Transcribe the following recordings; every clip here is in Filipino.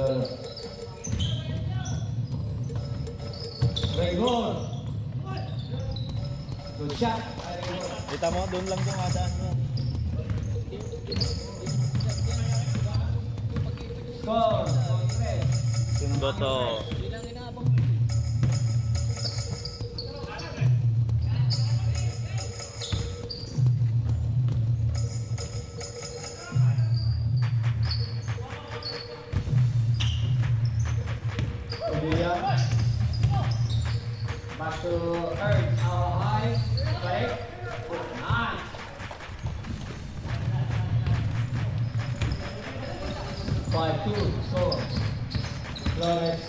Lolo. Raymond. Good shot. Kita mo, doon lang dumadaan mo. Score. Sundo to. Back to Earth. Our high. Play. Nice. Five, two, score. Flores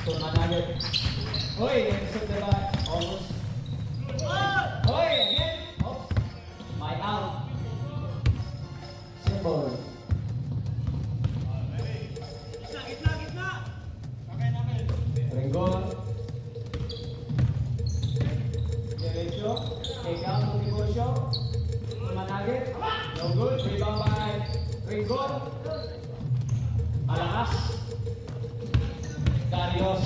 to Managet. Hoy, insert the back. Almost. Hoy, again. Oh. My out. Simple. Ringgol. Derecho. Take out to Negosyo. Managet. No good. Rebound by Ringgol. Alakas. Darius.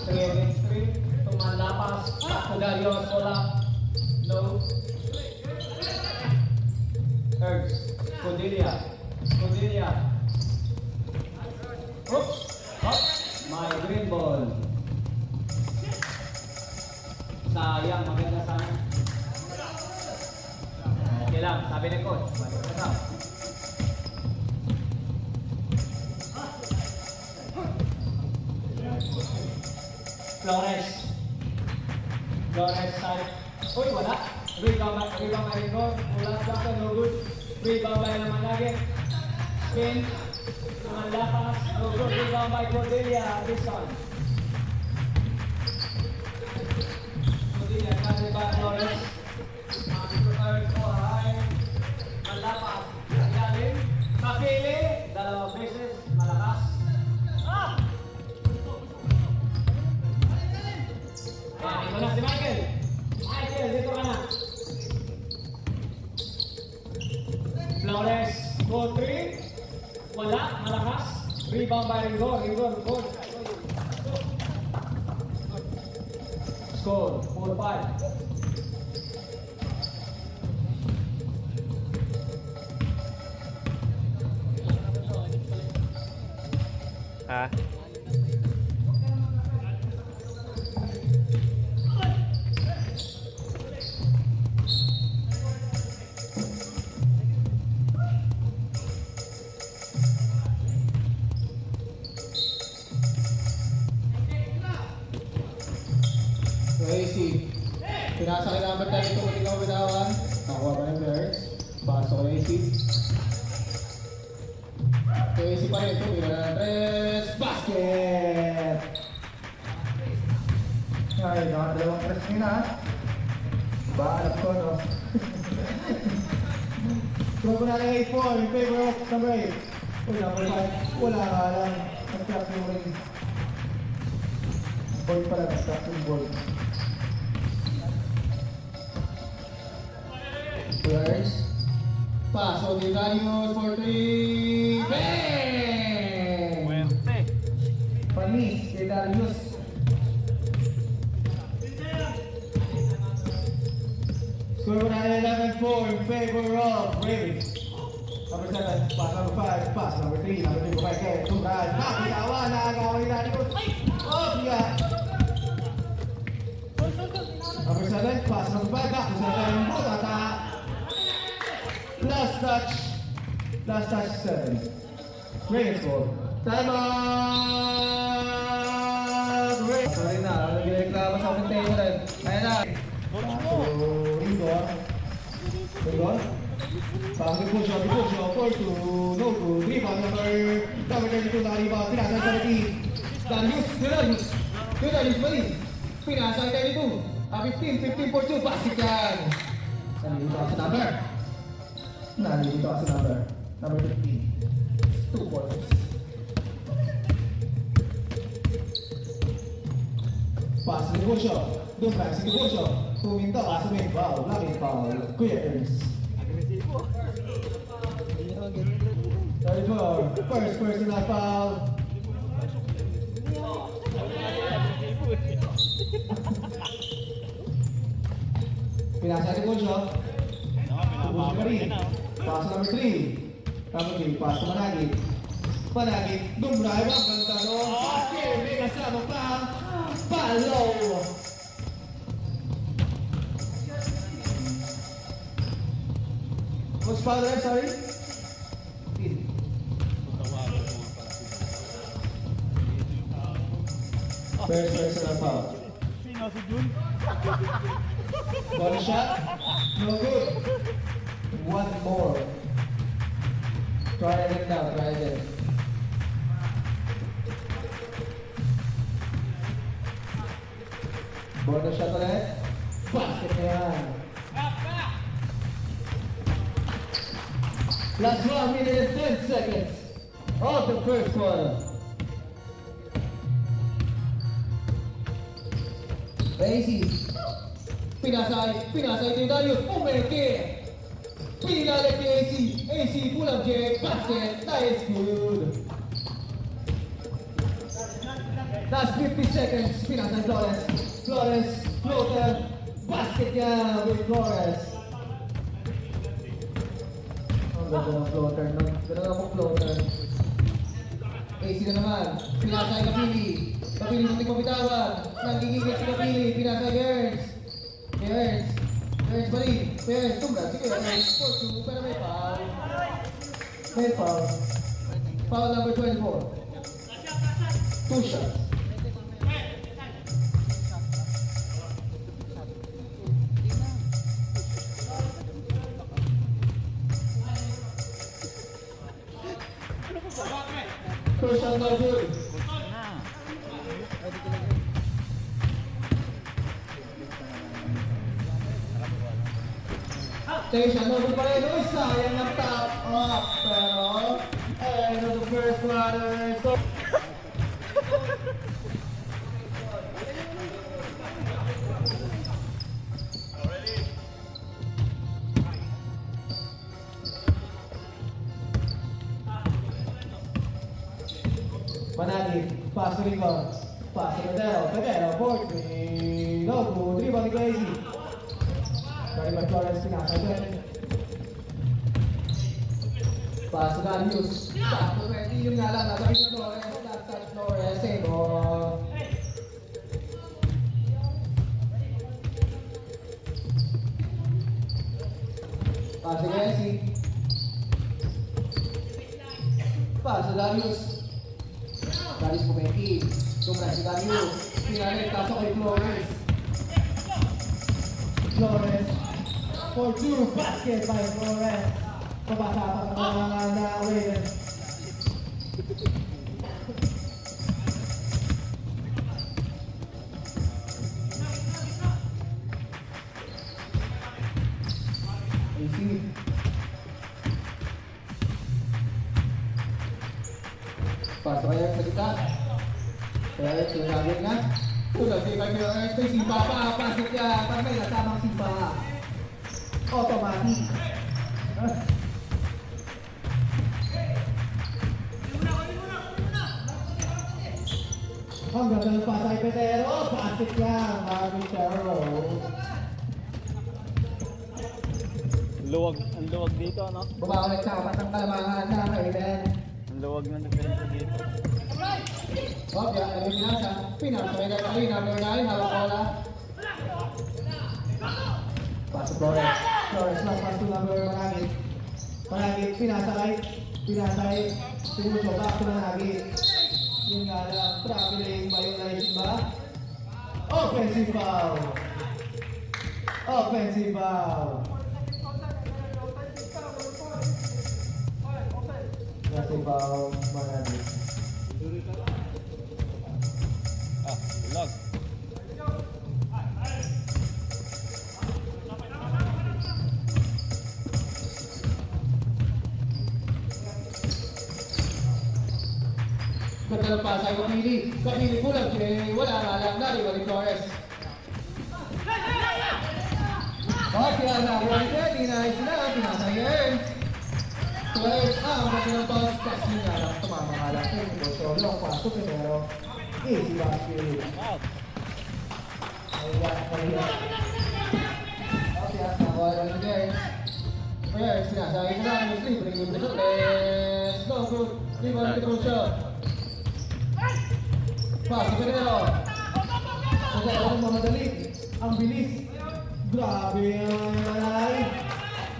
3 against 3. Tumanlapas. To Darius. Bola. Low. Ergs. Cordelia. Cordelia. Oops. Up. My green ball. Sayang. Maganda sana. Okay lang. Sabi ni coach. Balik na daw. Flores. Flores side. Uy, wala. Rebound by Ringgol. Wala back to no good. Rebound by Managet. Spin. Tumanlapas. No good. Rebound by Cordelia. This one. Cordelia. Kaya ba Flores? Alright. Manlapas. Ilalim. Mapili. Dalawang beses. Malakas. Ito na si Michael. Michael, dito ka na. Flores, go 3. Wala, malakas. Rebound by Ringgol. Ringgol, goal. Score, 4-5. Ha? AC. Pinasa kay number 10 ito kung ikaw bitawan. Nakuha pa ng players. Pasok kay AC. Kay AC pa rin ito. Bila na tres. Basket! Ay, nakadalawang press nyo na. Baalap ko, no? Throw ko na lang 8-4 in favor of number 8. Wala ko lang. Wala ka lang. Nag-trap yung ring. Boy pala, nag-trap yung boy. Players. Pass on the Darius for 3. Bang! Muerte. Panis kay Darius. Score na 11-4 in favor of Ravens. Number 7, pass number 5, pass number 3, number 3 kay Kevin Turan. Nakitawa na agaw ni Darius. Oh, biya! Number 7, pass number 5, back to 7, Butata. Last touch 7. Ravens ball. Time out! Ravens. Sorry na, nag-reklamo sa ating tayo rin. Ayan na. So, Ringgol. Ringgol. Bakit po siya, 4-2, no 2, rebound number 32 na rebound. Pinasa sa Darius. Darius balik. Pinasa sa 32. 15 for 2, basket yan. Nandito ako sa number. Nandito ako sa number. Number 15. 2 points. Pass ni Negosyo. Doon pa si Negosyo. Tuminta, pass may foul. Laming foul. Kuya Ernst. 34. First personal foul. Pinasa ni Coach, oh. Push pa rin. Pass number 3. Number 3, pass to Managi. Managi, dumrive ang ganda, no? Basket, may kasama pa. Palo. What's foul there, sorry? Pin. First personal foul. Sino si Jun? One shot, no good. One more. Try again now, try again. Bonus shot ulit. Basket na yan. Last 1 minute and 10 seconds of the first quarter. Easy. Pinasay ni Darius, umeke. Pinalit ni AC. AC pull-up J, basket, that is good. Last 50 seconds, pinasay Flores. Flores, floater, basket niya with Flores. Ang ganda ng floater, no? Ganda ng floater. AC na naman, pinasay Kapili. Kapili muntik mabitawan. Nagigigit si Kapili, pinasay Gerns. Ernst pa rin. Ernst, tumra. Sige, Ernst. 4-2, pero may foul. May foul. Foul number 24. 2 shots. First shot no good. Station, no good pa rin. Uy, sayang ng top up. Pero, end of the first quarter. So, Managi, pass to rebound. Pass to Pedero, 4-3. No good. Rebound ni Crazy. Dari Flores pinasa din. Pass to Darius. Sakto 20 yung nga lang. Nasa rin Flores. Last touch Flores. Save ball. Pass to Messi. Pass to Darius. Darius pumeki. Tumras si Darius. Pinalit. Kaso kay Flores. Flores. 4-2 basket by Flores. Pabasa pa ng mga Raiders. AC. Pasok kaya sa kita. Kaya sinabi nga. Tulad di kami ang may simba pa. Pasok niya. Pag may nasamang simba. Automatic. Ang ganda ng pasay Pedero. Basket yan. Marvin Sherro. Ang luwag dito, ano? Baba ko nagsapat ng kalamangan na Raiden. Ang luwag ng depensa dito. Bob, yan. Ano yung pinasa? Pinasa. May gagawin. Number 9. Hawak bola. Pasok Flores. Flores lang. Pass to number Managi. Managi. Pinasakay. Pinasakay. Sinuso. Back to Managi. Yung nga lang. Traveling violation ba? Offensive foul. Offensive foul. Offensive foul. Managi. Luwag. Ganda ng pasay Kapili. Kapili pulang. Wala nga lang. Nariwali Flores. Okay, na. 130. Nice na. Pinasay Ernst. Flores. Ang ganda ng pass. kasi nga lang tumama nga lang technical. So, long pass to Pinero. Easy basket. Out. Ayan. Okay, nakuha lang ni James. First, sinasagay sa Ramos, libre yung shot. Let's go, good. Rebound to good shot. Pass to Pinero. Nagkakaroon ng mamadali. Ang bilis. Grabe yung manay.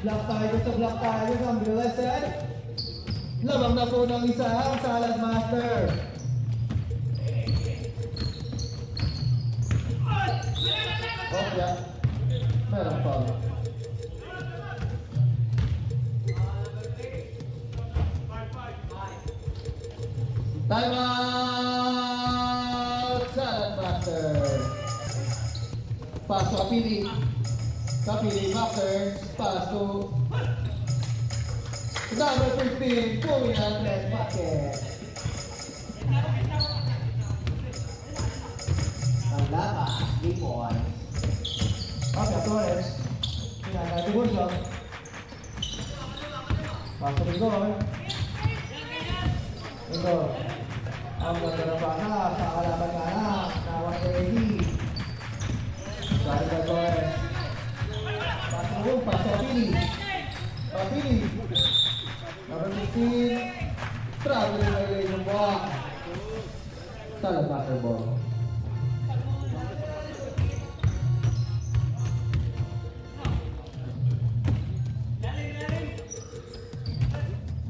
Block tayo sa block tayo. Ang bilis yan. Labang na po ng isang Salad Master. Okay. Meron pa. Time out! Salad Master. Pass to Kapili. Kapili, Master. Pass to number 15, going at left pocket. Ang lakas, 3 points. Okay, Torres. Pinagay to Burso. Pass to Rigor. Rigor. Ang ganda ng baka sa kalaban nga na. Nawan kay Eddie. Dahil na Torres. Pass to Rigor, pass to Kapili. Kapili. Number 15, traveling away yung buwak. Salad Master ball.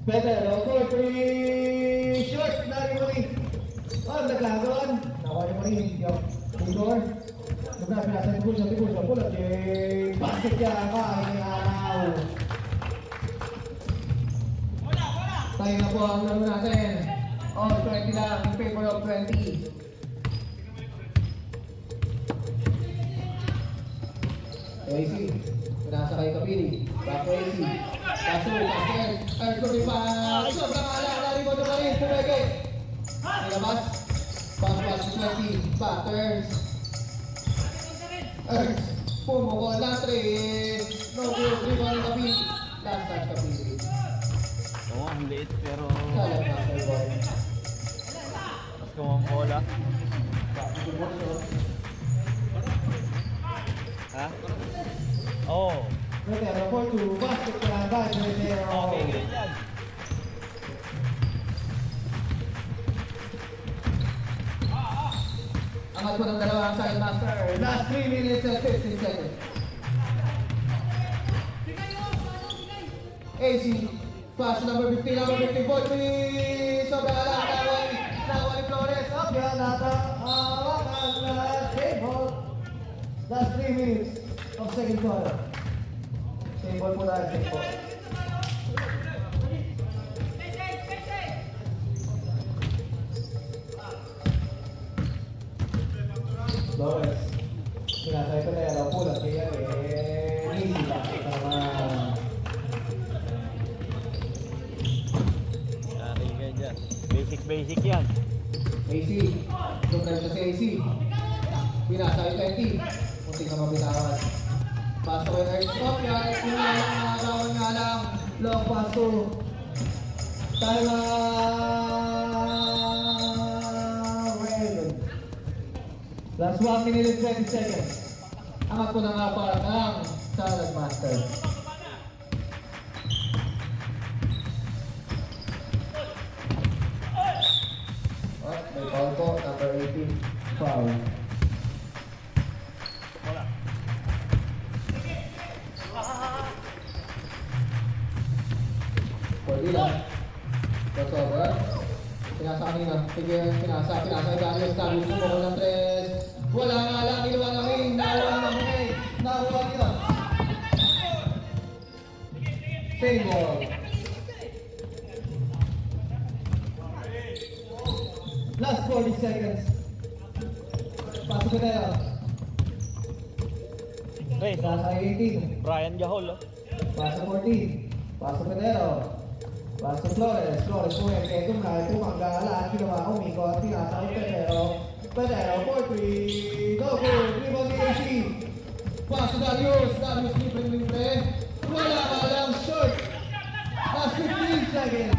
Pedro, for 3, short, nari mo rin. Oh, naglagon. Nawali mo rin, yung Igor. Naglagon natin, tigul sa pulat. Basket yan, kain ng araw. Tayo na po ang laro natin. Oh, 20 lang, in favor of 20. AC, pinasa kay Kapili. Back to AC. Kaso, basket. Earth ko rin pa. Sobrang alala mo na rin. Pumegay. Nilabas. Pass to 20. Back turns. Earth. Pumukol na 3. No good. Rebound ng Kapili. Last touch Kapili. Oo, ang liit pero Salad Master ball. mas kumambola. Ha? Oo. Pero for 2, basket na ba? Okay, ganyan yan. Angat po ng dalawang side master. Last 3 minutes and 15 seconds. AC. Pass number 15, number 50, ball please. Sobrang alam, nawali Flores. Up yan, hawakan na table. Last 3 minutes of second quarter. Same ball po tayo, same ball. Flores. Sinasay ko na yan, pulat kaya easy ba? Tama. Yari ka dyan. Basic yan. AC, super sa si AC. Pinasa kay 20. Muntik na mabitawan. Pass to Earth. Stop yan. Pinagawan nga lang. Long pass to. Time out. Last 1 minute and 20 seconds. Angat ko na nga para ng Salad Master. May foul po, number 18, foul. Wala. Pwede lang. That's over. Pinasa kanina. Sige, pinasa kay Darius. Darius mo ko ng 3. Wala nga lang, ginawa ng wing. Nakuha nila. Same ball. Last 40 seconds. Pasok ko na yan. Hey, Pinasa kay 18. Brian Gahol, oh. Pasa 14. Pasa Pedro. Pasa Flores. Flores po yan. Ito na. Ito manggalaan. Ginawa ko. Miko at pinasa ko Pedro. Pedro for 3. No good. Rebound ni AC. Pasa Darius. Darius libre. Wala ka lang. Short. Last 15 seconds.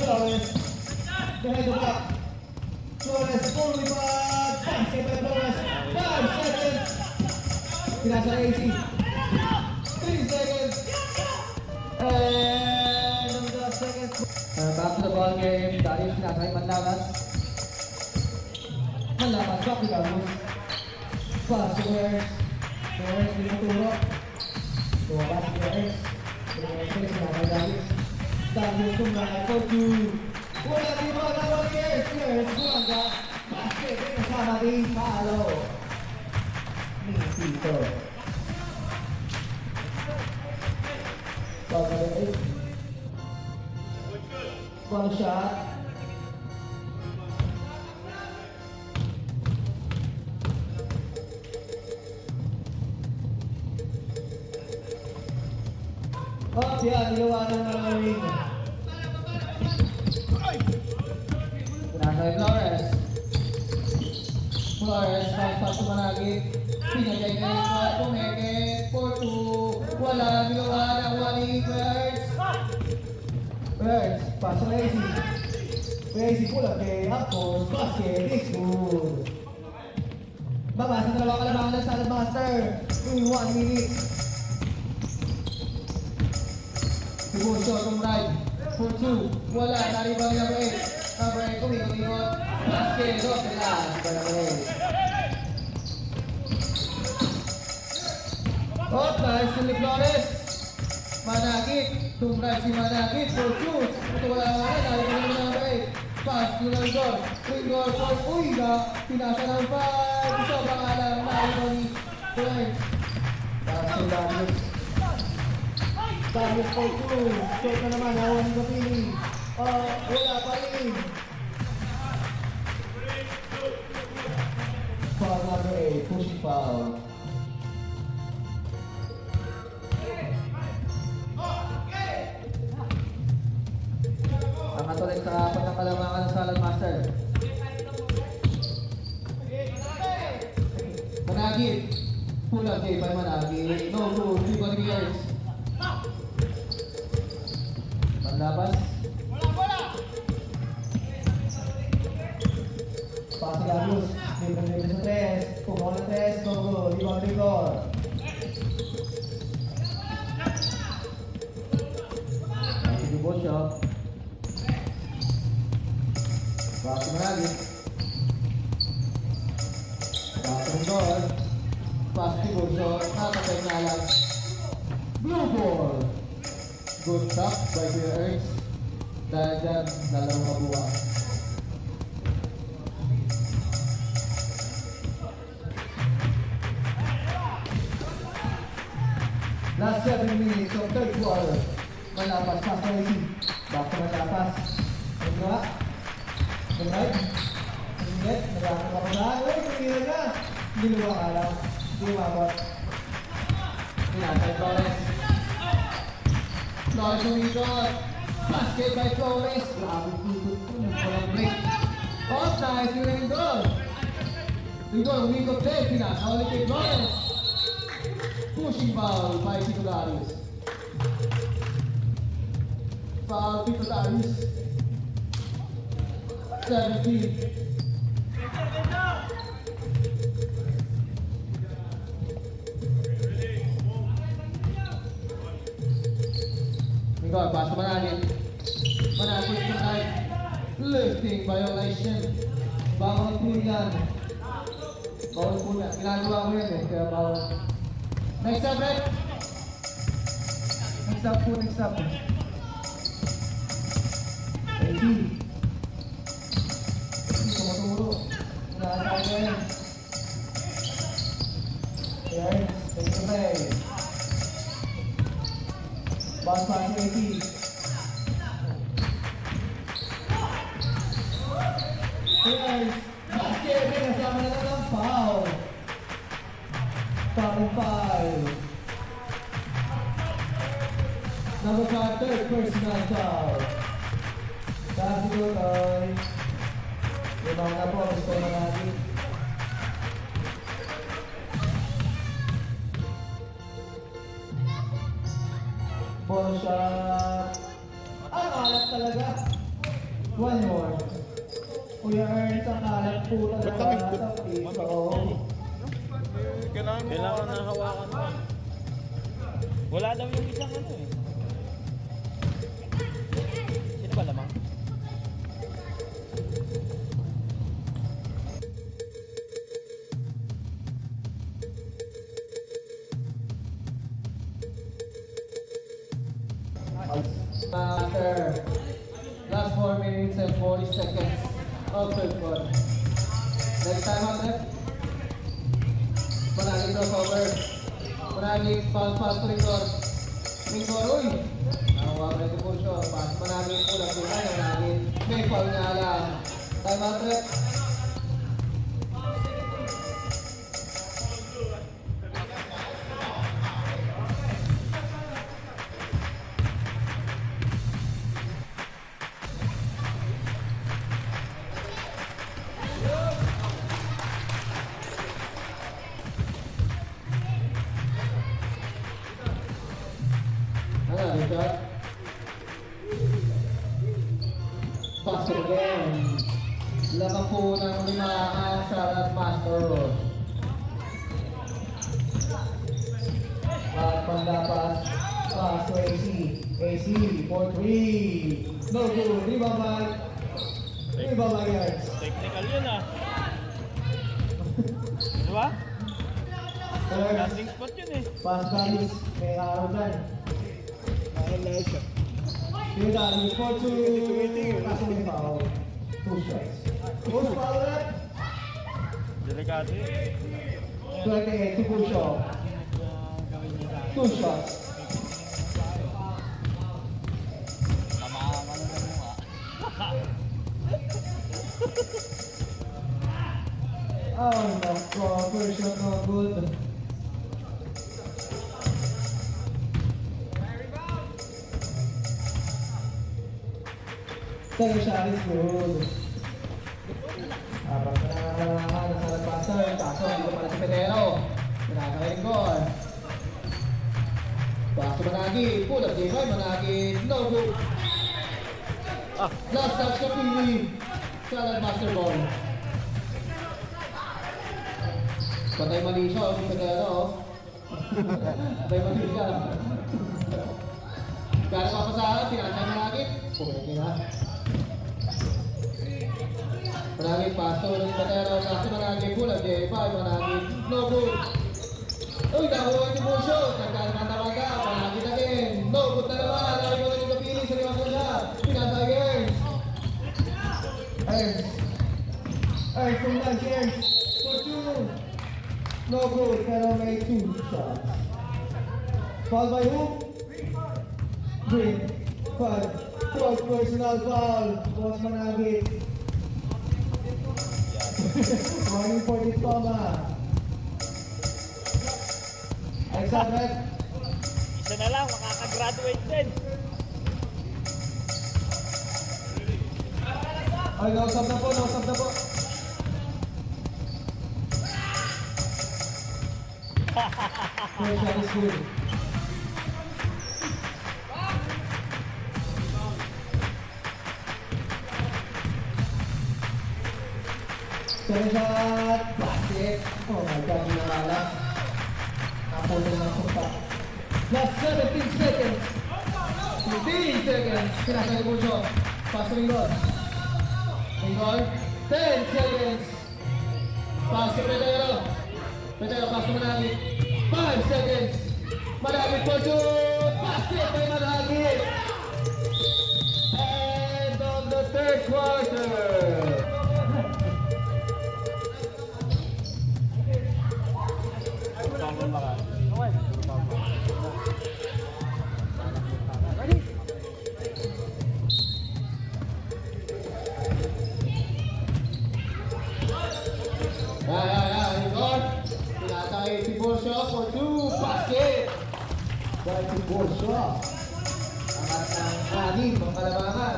Flores. Behind the block. Flores, full rebound. Basket by Flores. 5 seconds. Pinasa na AC. 3 seconds. And on the second. Back to the ball game. Darius pinasa kay Manlamas. Manlamas, back to Gagos. Pass to Flores. Flores, hindi mo turo. Tumabas si Flores. Flores, pinasa kay Darius. Darius kumakain ko to. Wala di ba na Warriors? Flores, buwangga. Basket, kasama din Paolo. Tito. Pagkakait. One shot. Oh, yan. Nilawanan na ng ring. Pinasa kay Flores. Flores, nice pass to Managit. Pinagay na yung mga Pumeke. 4-2. Wala nang ginawa ng Wally Birds. Birds, pass to Lazy. Lazy pull-up kay Aptos. Basket is good. Babasa na dalawang kalabangan ng Salad Master. In 1 minute. Siguro shot from right. 4-2. Wala, naribang yung number 8. Number 8, kumikot-ikot. Basket, off the last. By number 8. Oh, nice to the Flores. Managit. Tumrag si Managit. For shoots. Ito wala naman. Naribang yung number 8. Pass to Lindor. Lindor for Uiga. Pinasa ng 5. Sobrang alam. Naribang ni Flores. Pass to Darius. Darius for 2. Shot na naman. Awan ni Kapili. Wala pa rin. Foul number 8. Pushing foul. Ang katuloy sa apat ng kalamangan ng Salad Master. Managit. Pull up day by Managit. No good. 3 years. Manlabas. Pasi Darius. Libre sa 3. Pumaw na 3. No good. Rebound Rigor. Sige po shot. Pasi Managit. Pasi Rigor. Pasi po shot. Nakatay na lang. Blue ball. Good stop by the Earth. Dahil dyan, lalong kabuha. Last 7 minutes of third quarter. Malapas, pass na isi. Back to Malapas. Ano ba? Ano ba? Inget, nagkakang kapagaan. Uy, kumira na. Hindi luwang alam. Hindi umabot. Pinatay Flores. Flores umikot. Basket by Flores. Grabe ikot po. Walang break. Oh, nice yung Lindor. Lindor umikot din. Pinasa ulit kay Flores. Pushing foul by Tito Darius. Foul Tito Darius. 17. Ikaw, pass to Managit. Managit tonight. Lifting violation. Bawal po yan. Bawal po yan. Ginagawa ko yan eh. Kaya bawal. Next up, Red. Next up po, next up. AC. Tumuturo. Inaasal ko yan. Yes, thank you, Red. Bounce pass to AC. Yes. Basket. May kasama na lang ng foul. Foul 5. Number 5, third personal foul. Kasi ko ay ibang na po, gusto na natin. Ball shot. Ang alat talaga. One more. Kuya Ernst, ang kalat po talaga sa piso. Kailangan na hawakan mo. Wala daw yung isang ano eh. Sino ba lamang? After last 4 minutes and 40 seconds of third quarter. Next time out Managing crossover. Managing pass to Ringor. Ringor, uy! Nakawa na ito po siya. Pass managing pulang sila. Managing may foul niya lang. Time out rep. Shot. Pass it again. Lamang po ng lima ang Sarah Master. At pandapas. Pass to AC. AC for 3. No good. Rebound by yards. Technical yun ah. Diba? Third. Landing spot yun eh. Pass values. May araw dyan. Here that is for 2. Kaso may foul. 2 strikes. Who's foul rep? Delikado eh. 28 to push off. 2 shots. Tamaan ka na ng mukha. Oh no, first shot no good. Second shot is good. Abang na sa passer. Kaso dito pala si Pedero. Pinakakain gol. Paso Managi. Pull up game. Managi. No good. Last touch ka Pili. Salad master ball. Patay mali siya. Si Pedero. Patay mali siya. Kaya papasahan. Pinakakain Managi. Pumili na. Managi paso ulit si Pedero. Kaso Managi pull up game. Managi. No good. Uy, nakuha niyo po siya. Nagkakatawaga. Managi na din. No good na naman. Lagi mo rin yung kapili sa limang po siya. Pinasa Ernst. Ernst from lunch. Ernst. For 2. No good. Pero may 2 shots. Foul by who? Green. Foul. Fourth personal foul. Boss Managi. Morning for this Toma. Alexander. Isa na lang, makakagraduate din. Ay, nausap na po. First shot is good. Second shot, basket. Oh my God, nakala. Napulo na sumpa. Last 17 seconds. 15 seconds. Pinasa ni Pucho. Pass to Ringol. Ringol. 10 seconds. Pass to Pedero. Pedero, pass to Managi. 5 seconds. Managi for 2. Basket by Managi. End of the third quarter. Ringol. Pinatay si Borsha for 2. Basket. Dahil si Borsha. Angat ng anim ang kalabangan.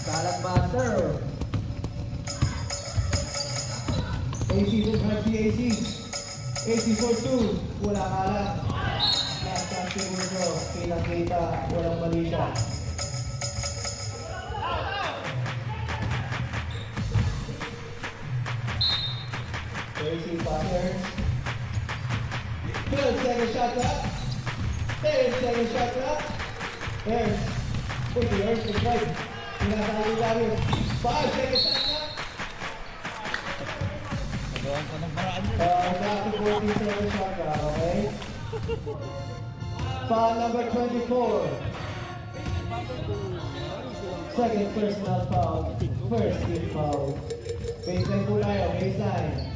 Salad master. AC to grab si AC. AC for 2. Wala ka lang. Last chance si Borsha. Kita-kita. Walang mali siya. Here. 12-second shot clock. 10-second shot clock. Here. Put yours to right. Pinasali Darius. 5-second shot clock. Nagawan ko ng paraan yun. Back to 14-second shot clock, okay? Foul number 24. Second personal foul. First team foul. Baseline po tayo, baseline.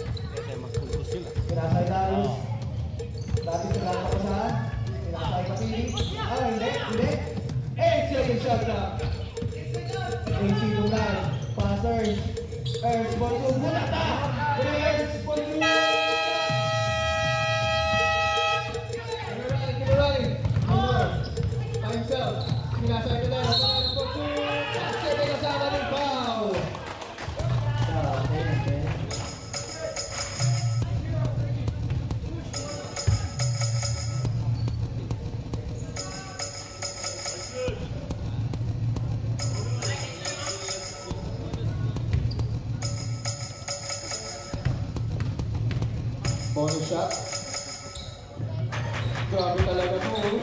Pinasay Darius. Dati sa lang ako saan? Pinasay Kapili. Hindi. 8-second shot clock. AC to 9. Passers. Ernst for 2. Bulata! Ernst for 2! Keep it running. By himself. Pinasay ko lang. For 2. Kasi kasama ng foul. Bonus shot. Grabe talaga to.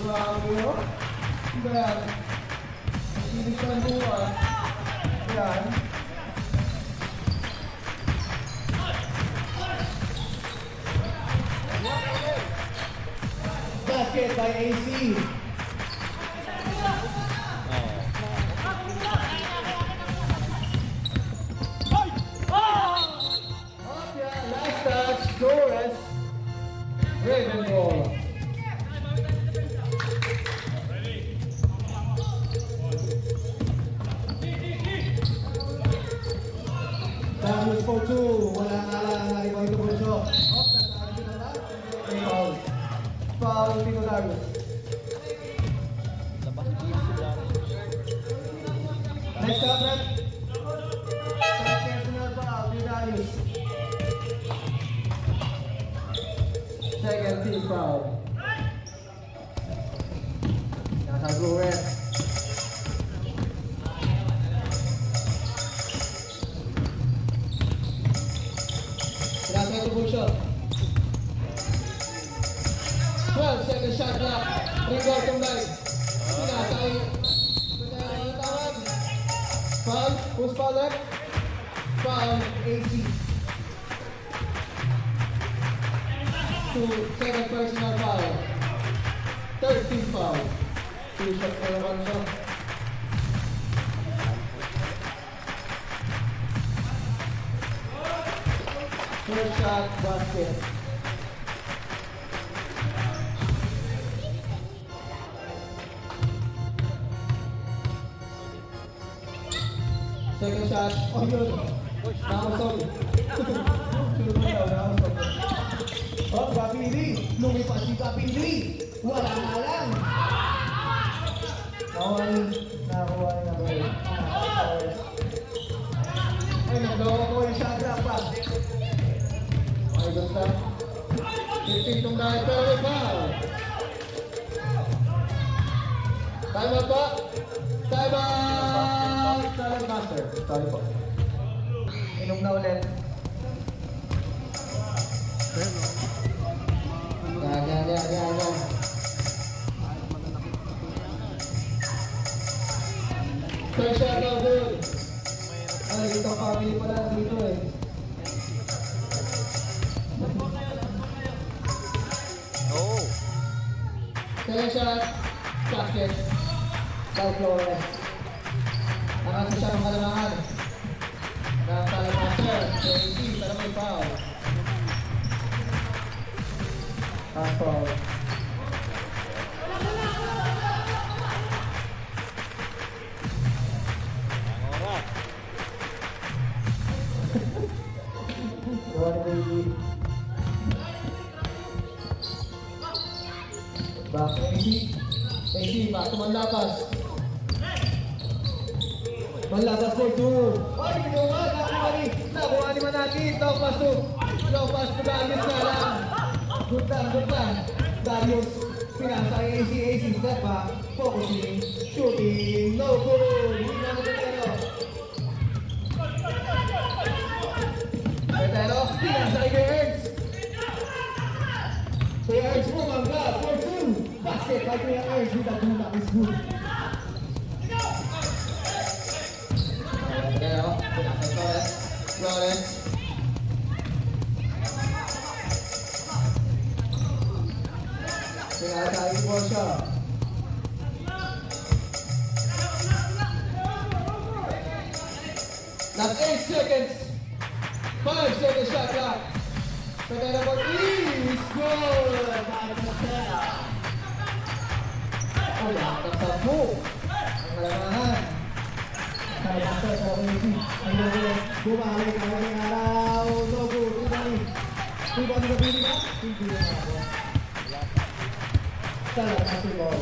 Grabe o. Grabe. Sinig ka ng buwan. Yan. Basket by AC. Last touch, Torres. Raven ball. Darius for 2. Wala nga lang. Nalibang ito po siya. Nasaan dito na? Foul. Foul dito Darius. Labas ko yung sila. Next up, Red. Personal foul dito Darius. Second team foul. Nasa blue red. Nasa ito po shot. 12-second shot clock. Rebound combined. Pinasay. Tawag. Foul. Who's foul left? Foul. AC. Second personal foul. Third team foul. 2 shots for 1 shot. First shot, basket. Second shot, oh yun. Nakasol. Sunod mo daw, nakasol. Oh, Kapili. Lumipas si Kapili. Wala na lang. Nakuha na ba yun? Ay, nagawa ko yung shot drop pa. Ay, basta. 15 itong dahil pero foul. Time out po. Time out. Silent master. Sorry po. Inom na ulit. Yan. First shot now, good. Ay, dito family pala dito eh. Oh. Second shot, basket. Foul Flores. Nakasa siya ng kalamangan. Nakasala master. AC, pero may foul. Foul. Oras. One baby. Back to AC. AC, back to Manlapas. Manlapas for 2. Ay, ginawa. Nakuha ni Manaki. Long pass to Darius na lang. Good lang. Darius, pinasa ang AC. Step back. Focusing. Shooting. No good. Hindi na Petero. Petero, pinasa kay by Kuya Ernst with a do-knock is good. Ayan, Flores. Pinatay po siya. Last 8 seconds. 5 seconds shot clock. Pagkaya naman is good. Oh, nakakasabo. Ang malamahan. Kaya sa community. Ang gagawin. Bumalik ang ating araw. No good. Ibang sa pili ba? Hindi na ako. Salat na si Ball.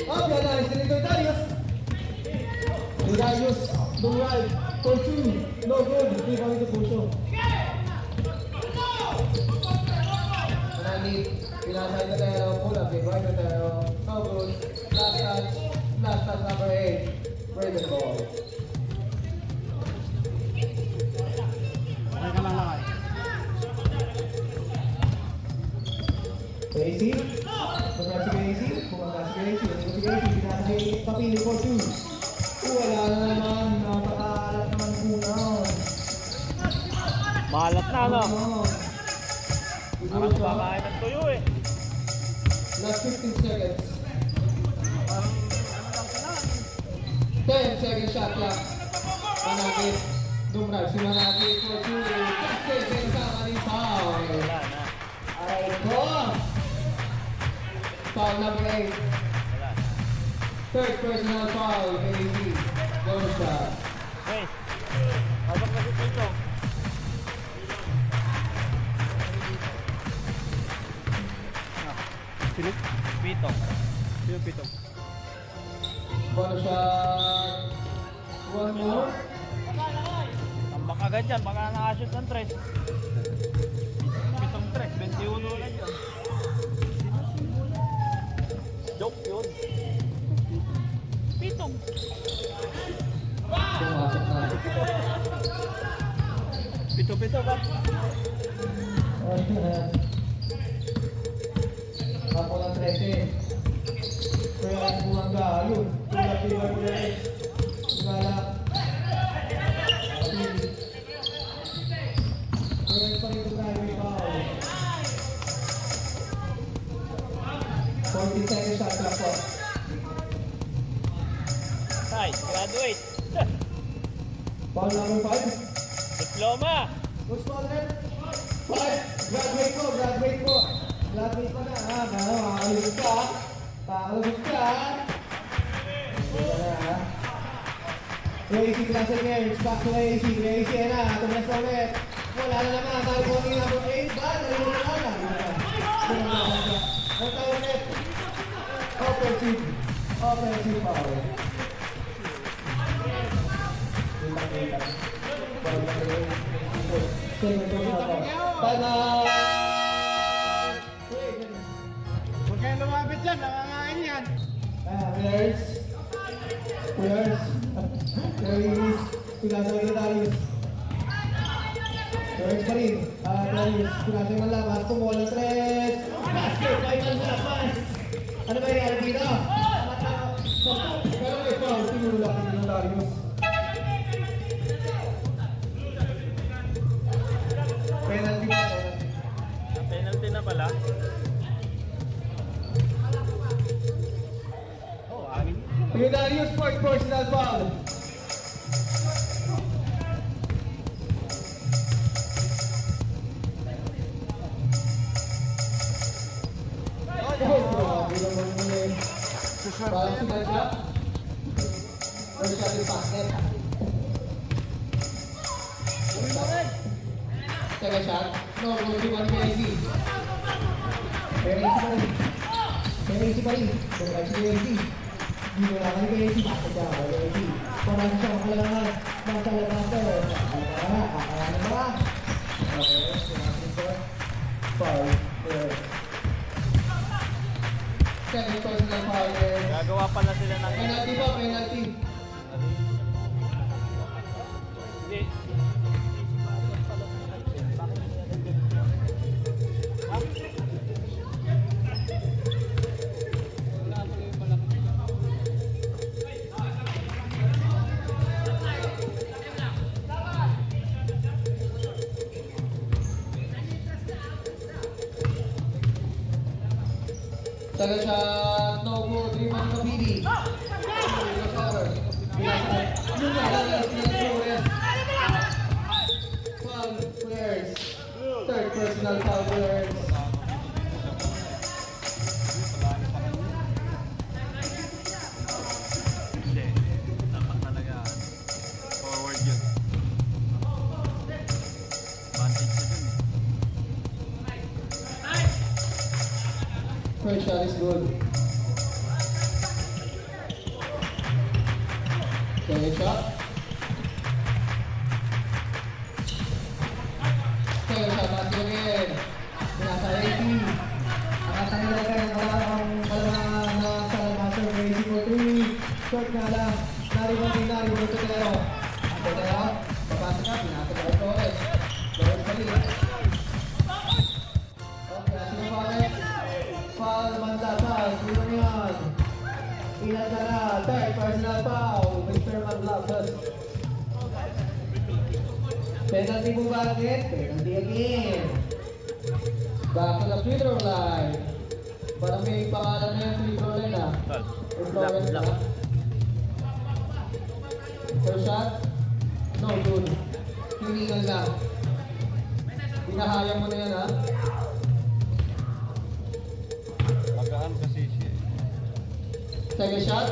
Oh, gana. Sinito Darius. Darius. Dumride. For 2. No good. Ibang ito puso. Pinasay na tayo pula, pinasay na tayo. No good. Last touch number 8. Break the ball. Okay ka lang lakay. Casey. Pumunta si Casey. Pumunta si Casey. Pinasay papili for 2. Wala na naman. Napakaalat naman kunaw. Mahalat na, no? Parang kumakain ng tuyo eh. Last 15 seconds. 10 seconds shot clock. Manakit. Dumrag si Manakit for 2. Basket. Pinasama ni foul. Wala na. Aray ko. Foul number 8. Wala na. Third personal foul. KC. Go shot. Hey. Habang kasi dito. Silip? Pitong. Silip pitong. Bonus shot. One more. Tambak agad dyan, baka nakashoot ng 3. Pitong 3, 21 lang yun. Joke yun. Pitong. Pumasok na. Pito ba? Ako ng 13. Kaya ang bumangga. Ayun. Tulad-tulad ulit. Gala. Kaya pa rin tayo may foul. 40 seconds shot clock po. Tay, graduate. Foul number 5. Diploma. Who's foul net? 5. Graduate po. Graduate po. Graduate pa na. Makakalusot ka. Makakalusot ka. Wala na ha. Crazy Classic Games. Back to Crazy. Crazy na. Tumas na ulit. Wala na naman. Sabi ko ang number 8 ba? Nalimutan na. Ang tawag net. Offensive. Offensive foul. Kita-kita. Timeout! Huwag kayong lumapit dyan, nakakain yan. Players. Players. Darius. Pinasay na Darius. Darius pa rin. Darius. Pinasay man lang. Mas tumol na 3. Basket. Final na pass. Ano ba yan dito? Pero may foul. Tinulak ni Darius. Penalty ba? Penalty na pala. Oh, agin. Yung Darius fourth personal foul. Oh, grabe naman muli. Parang sinadya. First shot is basket. Second shot. No, go to one Casey. Pero easy pa rin. Pero si Casey. Hindi mo lang kay Casey. Bakit ka? Casey. Parang siya makalangan. Magsalabasa. Kakayanin mo ba? Okay. Foul. Second personal foul. Gagawa pala sila ng Penalty pa, penalty. Second shot, no good. Rebound Kabili. Foul players. Third personal foul players. Hindi. Dapat talaga. Forward yun. Advantage na dun eh. First shot is good. Second shot. Second shot, pass again. Nasa 80. Ang kanila ka ng kalamang na Salamaster racing for 3. Short nga lang. Naribang ito tayo. Ito tayo. Papasok na. Pinasok ako Torres. Torres balik. Okay, sino pa ulit? Foul, manda, foul. Sino yan? Ilan ka na? Third personal foul. Mr. Maglapos. Penalty po ba agad? Penalty again. Back to the free throw line. Parang may pangalan na yung free throw line ah. Flores na. First shot? No good. Hiningal lang. Pinahayang mo na yan ah. Magaan kasi siya. Second shot?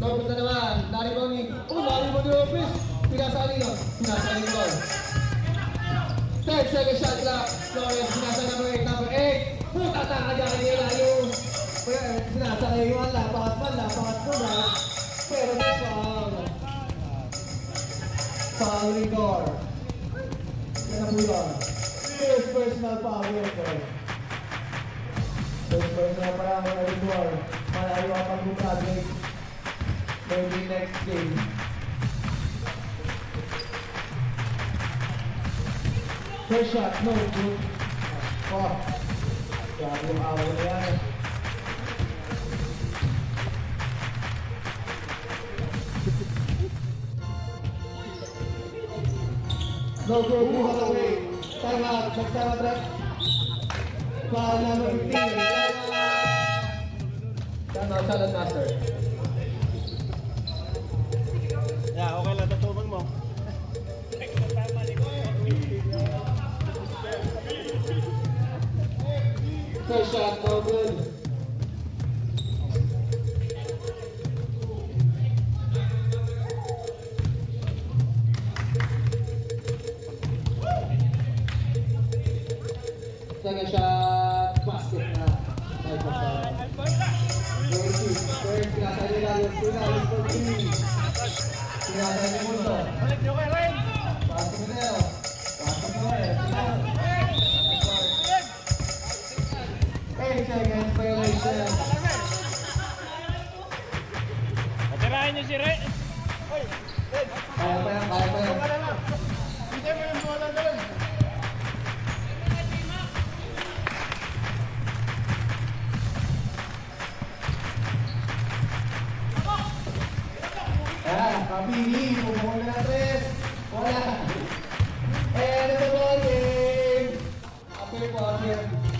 No good na naman. Naribaw ni... Oh, naribaw ni Lopez! Pinasali yun. Pinasali ko. Third second shot lang. Flores, sinasa number 8. Puta na ka dyan nila yung... Sinasa kayo yung lapas mo na. Pero may foul. Foul rigor. Yan ang rigor. First personal foul rigor. First personal parang rigor. Malayo ang pag-graduate. Maybe next game. First shot, no good. Oh, grabe yung awal na yan. No good, buhat away. Time out, time out rep. Foul number 15. Time out, Salad Master. Yeah, okay lang. Tatubang mo. First shot, no good. Second shot, basket na. Type of shot. First, pinasa nila yung Sinales for 3. Pinasa niyo mo to. Balik nyo kayo rin! Pasok mo na yun. Pasok mo eh. 8 seconds violation. Matirahin nyo si Ray! Kaya pa yan, kaya pa yan. Hindi mo yung bola doon! Ayan, Kabili, pumukul na ng 3. Wala. And it's a ball game. After quarter.